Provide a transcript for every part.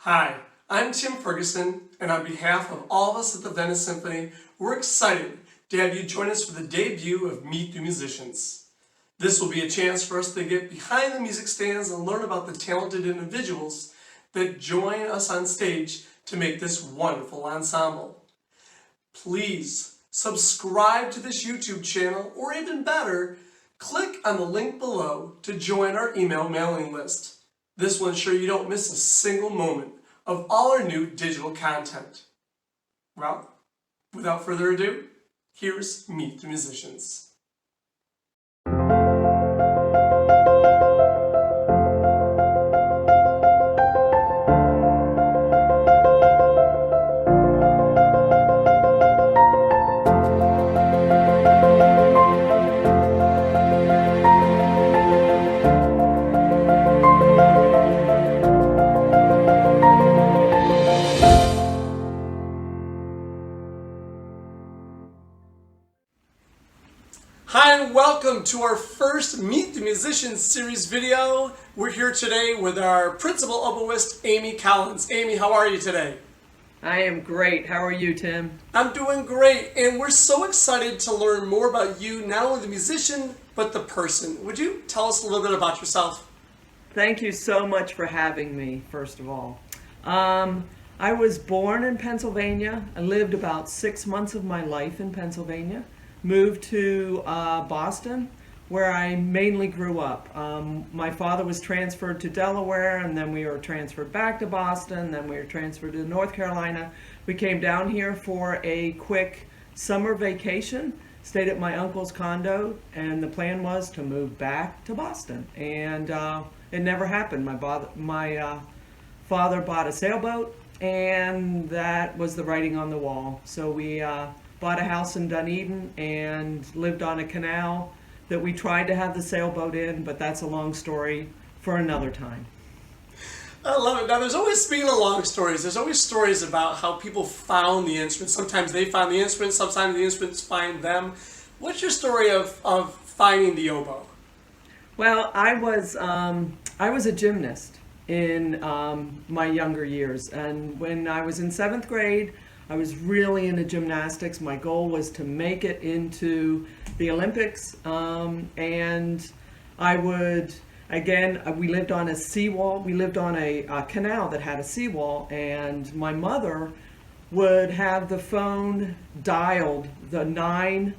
Hi, I'm Tim Ferguson, and on behalf of all of us at the Venice Symphony, we're excited to have you join us for the debut of Meet the Musicians. This will be a chance for us to get behind the music stands and learn about the talented individuals that join us on stage to make this wonderful ensemble. Please subscribe to this YouTube channel, or even better, click on the link below to join our email mailing list. This will ensure you don't miss a single moment of all our new digital content. Well, without further ado, here's Meet the Musicians. Hi and welcome to our first Meet the Musicians series video. We're here today with our Principal Oboist, Amy Collins. Amy, how are you today? I am great. How are you, Tim? I'm doing great, and we're so excited to learn more about you, not only the musician, but the person. Would you tell us a little bit about yourself? Thank you so much for having me, first of all. I was born in Pennsylvania. I lived about 6 months of my life in Pennsylvania. Moved to Boston, where I mainly grew up. My father was transferred to Delaware, and then we were transferred back to Boston, then we were transferred to North Carolina. We came down here for a quick summer vacation, stayed at my uncle's condo, and the plan was to move back to Boston. And it never happened. My father bought a sailboat, and that was the writing on the wall. So we bought a house in Dunedin and lived on a canal that we tried to have the sailboat in, but that's a long story for another time. I love it. Now, there's always, speaking of long stories, there's always stories about how people found the instrument. Sometimes they find the instrument, sometimes the instruments find them. What's your story of finding the oboe? Well, I was a gymnast in my younger years, and when I was in 7th grade, I was really into gymnastics. My goal was to make it into the Olympics, and I would, again, we lived on a seawall. We lived on a canal that had a seawall, and my mother would have the phone dialed, the 9,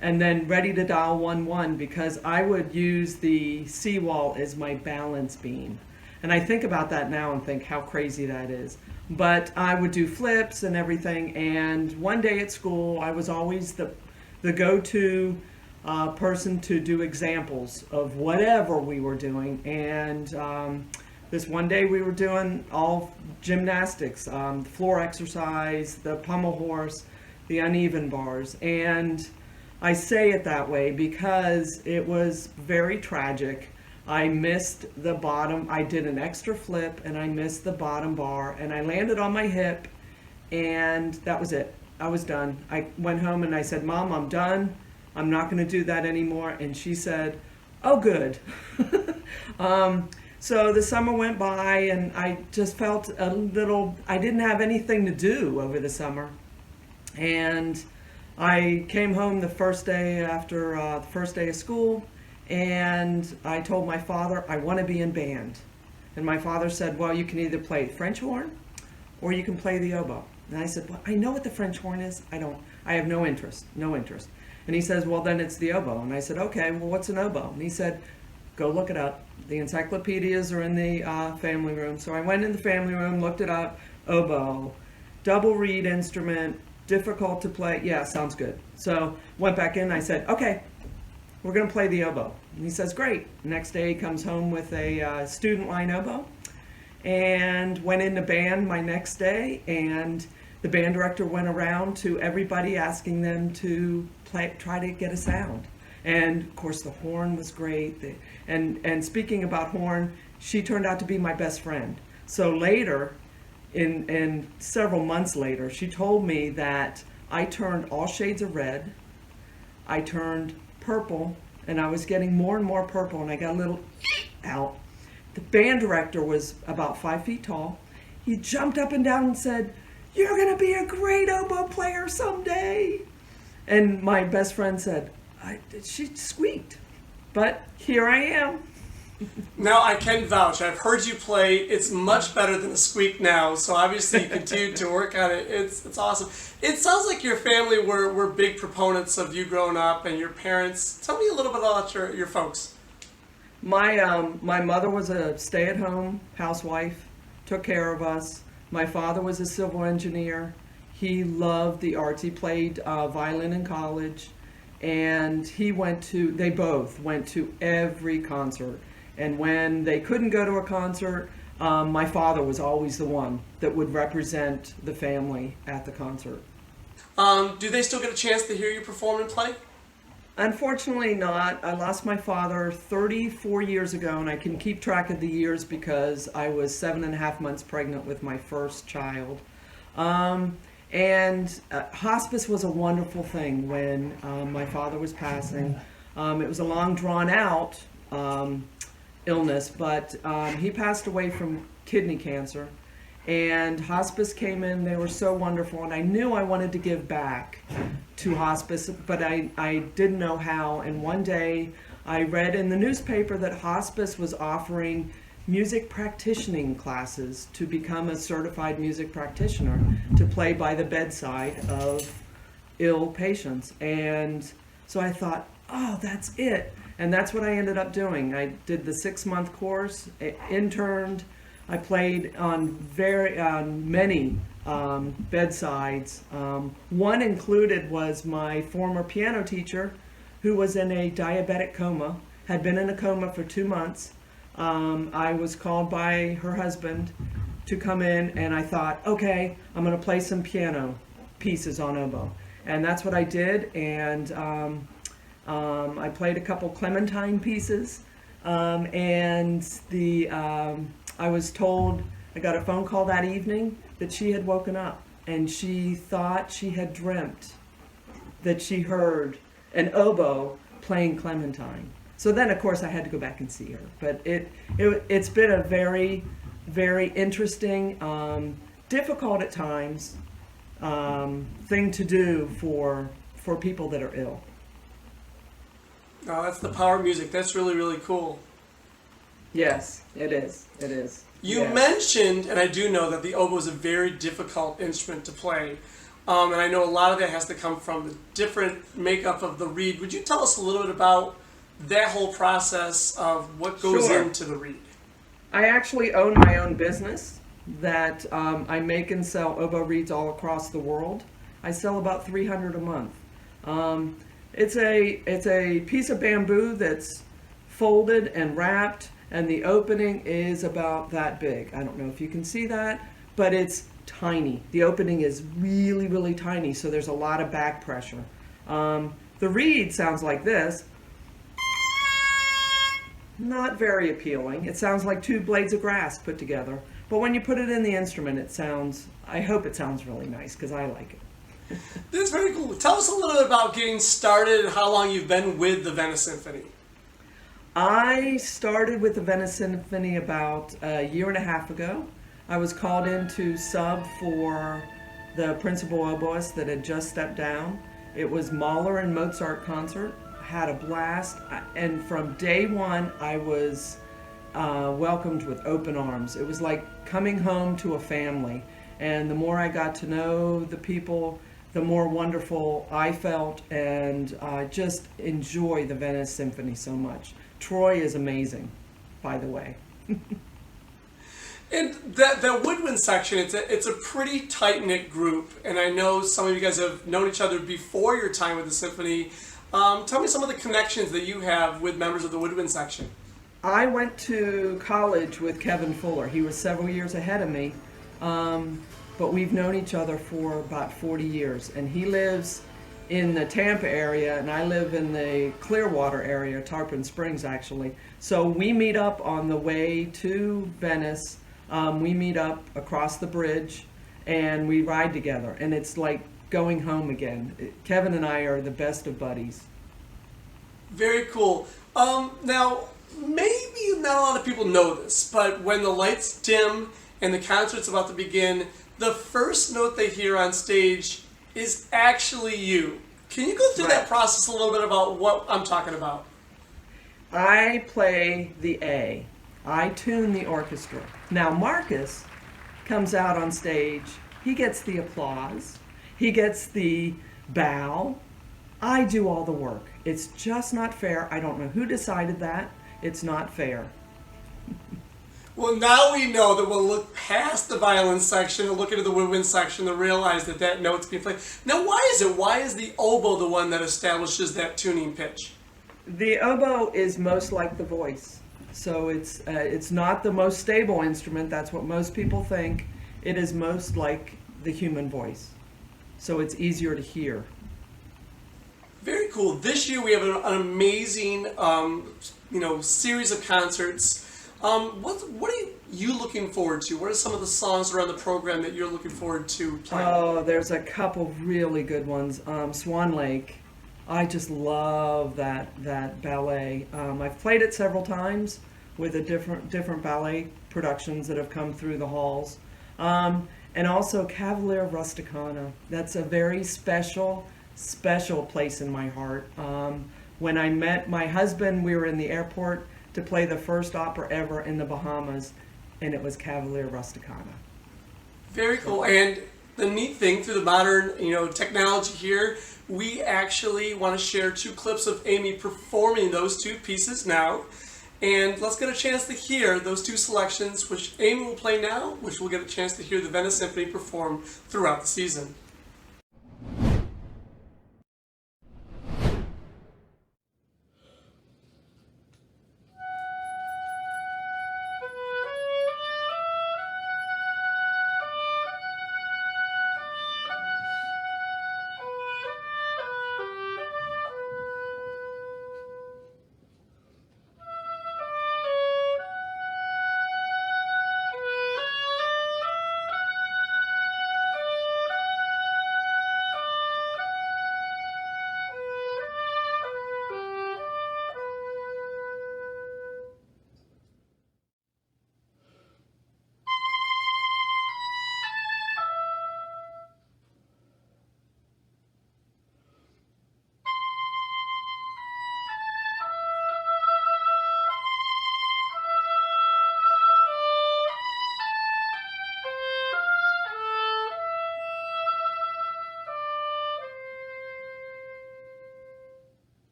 and then ready to dial 11, because I would use the seawall as my balance beam. And I think about that now and think how crazy that is. But I would do flips and everything, and one day at school I was always the go-to person to do examples of whatever we were doing. And this one day we were doing all gymnastics, floor exercise, the pommel horse, the uneven bars. And I say it that way because it was very tragic. I missed the bottom. I did an extra flip and I missed the bottom bar, and I landed on my hip, and that was it. I was done. I went home and I said, "Mom, I'm done. I'm not going to do that anymore." And she said, "Oh, good." So the summer went by, and I just felt a little, I didn't have anything to do over the summer. And I came home the first day after the first day of school, and I told my father, I want to be in band. And my father said, "Well, you can either play French horn or you can play the oboe." And I said, "Well, I know what the French horn is. I have no interest. And he says, "Well, then it's the oboe." And I said, "Okay, well, what's an oboe?" And he said, "Go look it up. The encyclopedias are in the family room." So I went in the family room, looked it up, oboe, double reed instrument, difficult to play. Yeah, sounds good. So went back in, I said, "Okay, we're going to play the oboe." And he says, "Great." Next day he comes home with a student line oboe, and went into band my next day, and the band director went around to everybody asking them to try to get a sound. And of course the horn was great. And speaking about horn, she turned out to be my best friend. So later, in several months later, she told me that I turned all shades of red, I turned purple, and I was getting more and more purple, and I got a little out. The band director was about 5 feet tall, he jumped up and down and said, "You're going to be a great oboe player someday." And my best friend said, she squeaked. But here I am. Now, I can vouch. I've heard you play. It's much better than a squeak now. So obviously you continue to work on it. It's awesome. It sounds like your family were big proponents of you growing up and your parents. Tell me a little bit about your folks. My mother was a stay-at-home housewife, took care of us. My father was a civil engineer. He loved the arts. He played violin in college, and they both went to every concert. And when they couldn't go to a concert, my father was always the one that would represent the family at the concert. Do they still get a chance to hear you perform and play? Unfortunately not. I lost my father 34 years ago, and I can keep track of the years because I was 7.5 months pregnant with my first child. Hospice was a wonderful thing when my father was passing. It was a long, drawn-out illness, but he passed away from kidney cancer. And hospice came in. They were so wonderful, and I knew I wanted to give back to hospice, but I didn't know how. And one day I read in the newspaper that hospice was offering music practicing classes to become a certified music practitioner to play by the bedside of ill patients. And so I thought, oh, that's it. And that's what I ended up doing. I did the 6-month course, interned. I played on many bedsides. One included was my former piano teacher, who was in a diabetic coma, had been in a coma for 2 months. I was called by her husband to come in, and I thought, okay, I'm going to play some piano pieces on oboe. And that's what I did, and I played a couple Clementine pieces, I was told, I got a phone call that evening that she had woken up and she thought she had dreamt that she heard an oboe playing Clementine. So then, of course, I had to go back and see her. But it's been a very, very interesting, difficult at times thing to do for people that are ill. Oh, that's the power of music. That's really, really cool. Yes, it is. It is. You mentioned, and I do know, that the oboe is a very difficult instrument to play. And I know a lot of that has to come from the different makeup of the reed. Would you tell us a little bit about that whole process of what goes into the reed? I actually own my own business that I make and sell oboe reeds all across the world. I sell about 300 a month. It's a piece of bamboo that's folded and wrapped, and the opening is about that big. I don't know if you can see that, but it's tiny. The opening is really, really tiny, so there's a lot of back pressure. The reed sounds like this. Not very appealing. It sounds like 2 blades of grass put together. But when you put it in the instrument, I hope it sounds really nice, because I like it. That's very cool. Tell us a little bit about getting started and how long you've been with the Venice Symphony. I started with the Venice Symphony about a 1.5 years ago. I was called in to sub for the Principal Oboist that had just stepped down. It was Mahler and Mozart concert. I had a blast, and from day one I was welcomed with open arms. It was like coming home to a family, and the more I got to know the people, the more wonderful I felt, and I just enjoy the Venice Symphony so much. Troy is amazing, by the way. And that woodwind section, it's a pretty tight-knit group, and I know some of you guys have known each other before your time with the symphony. Tell me some of the connections that you have with members of the woodwind section. I went to college with Kevin Fuller. He was several years ahead of me, but we've known each other for about 40 years, and he lives in the Tampa area, and I live in the Clearwater area, Tarpon Springs actually. So we meet up on the way to Venice. We meet up across the bridge, and we ride together, and it's like going home again. Kevin and I are the best of buddies. Very cool. Now, maybe not a lot of people know this, but when the lights dim and the concert's about to begin, the first note they hear on stage is actually you. Can you go through that process a little bit about what I'm talking about? I play the A. I tune the orchestra. Now Marcus comes out on stage. He gets the applause. He gets the bow. I do all the work. It's just not fair. I don't know who decided that. It's not fair. Well, now we know that we'll look past the violin section and look into the woodwind section to realize that that note's being played. Now, why is it? Why is the oboe the one that establishes that tuning pitch? The oboe is most like the voice. So it's not the most stable instrument. That's what most people think. It is most like the human voice. So it's easier to hear. Very cool. This year we have an amazing, series of concerts. What are you looking forward to? What are some of the songs around the program that you're looking forward to playing? Oh, there's a couple really good ones. Swan Lake. I just love that ballet. I've played it several times with the different ballet productions that have come through the halls. And also Cavalier Rusticana. That's a very special place in my heart. When I met my husband, we were in the airport to play the first opera ever in the Bahamas, and it was Cavalier Rusticana. Very cool. And the neat thing through the modern, technology here, we actually want to share 2 clips of Amy performing those 2 pieces now. And let's get a chance to hear those 2 selections, which Amy will play now, which we'll get a chance to hear the Venice Symphony perform throughout the season.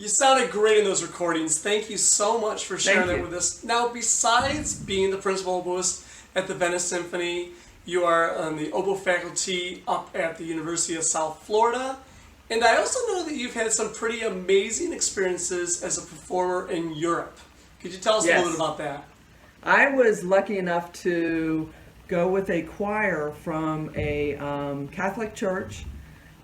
You sounded great in those recordings. Thank you so much for sharing that with us. Now, besides being the principal oboist at the Venice Symphony, you are on the oboe faculty up at the University of South Florida. And I also know that you've had some pretty amazing experiences as a performer in Europe. Could you tell us a little bit about that? I was lucky enough to go with a choir from a Catholic church.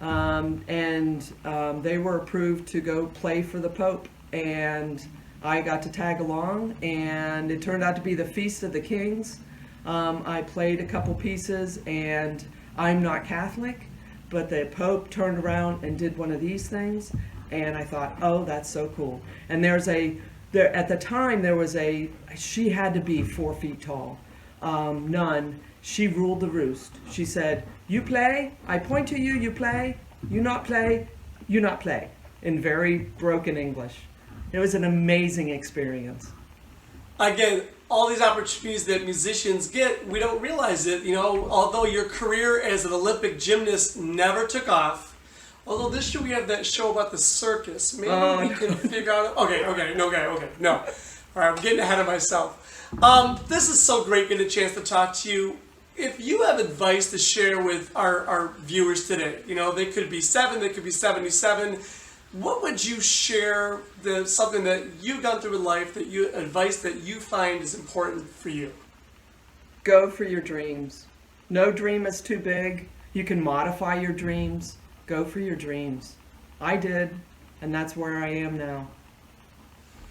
They were approved to go play for the Pope, and I got to tag along, and it turned out to be the Feast of the Kings. I played a couple pieces, and I'm not Catholic, but the Pope turned around and did one of these things, and I thought, oh, that's so cool. And at the time there was she had to be 4 feet tall, nun. She ruled the roost. She said, you play, I point to you, you play, you not play, you not play, in very broken English. It was an amazing experience. Again, all these opportunities that musicians get, we don't realize it. Although your career as an Olympic gymnast never took off, although this year we have that show about the circus, maybe we can figure out. Okay, no. All right, I'm getting ahead of myself. This is so great getting a chance to talk to you. If you have advice to share with our viewers today, they could be 7, they could be 77. What would you share? Something that you've gone through in life, advice that you find is important for you? Go for your dreams. No dream is too big. You can modify your dreams. Go for your dreams. I did, and that's where I am now.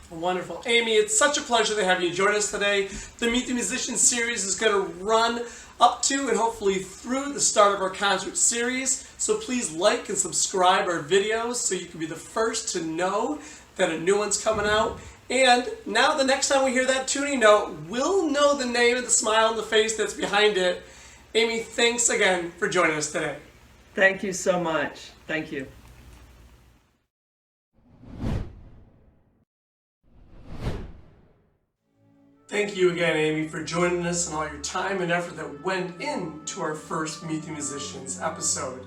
Wonderful. Amy, it's such a pleasure to have you join us today. The Meet the Musicians series is going to run up to and hopefully through the start of our concert series. So please like and subscribe our videos so you can be the first to know that a new one's coming out. And now the next time we hear that tuning note, we'll know the name and the smile on the face that's behind it. Amy, thanks again for joining us today. Thank you so much. Thank you. Thank you again, Amy, for joining us and all your time and effort that went into our first Meet the Musicians episode.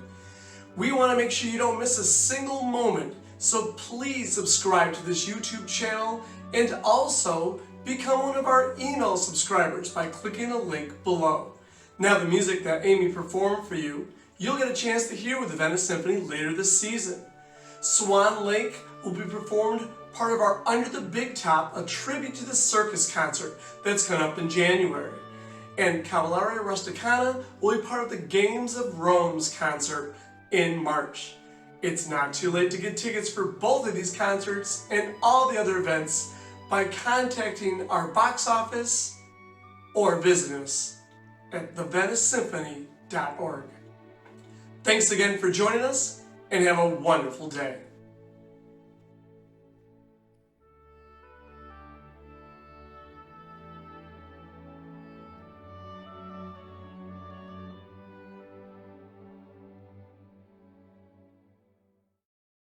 We want to make sure you don't miss a single moment, so please subscribe to this YouTube channel and also become one of our email subscribers by clicking the link below. Now, the music that Amy performed for you, you'll get a chance to hear with the Venice Symphony later this season. Swan Lake will be performed part of our Under the Big Top, a tribute to the circus concert that's coming up in January. And Cavalier Rusticana will be part of the Games of Rome's concert in March. It's not too late to get tickets for both of these concerts and all the other events by contacting our box office or visiting us at thevenicesymphony.org. Thanks again for joining us and have a wonderful day.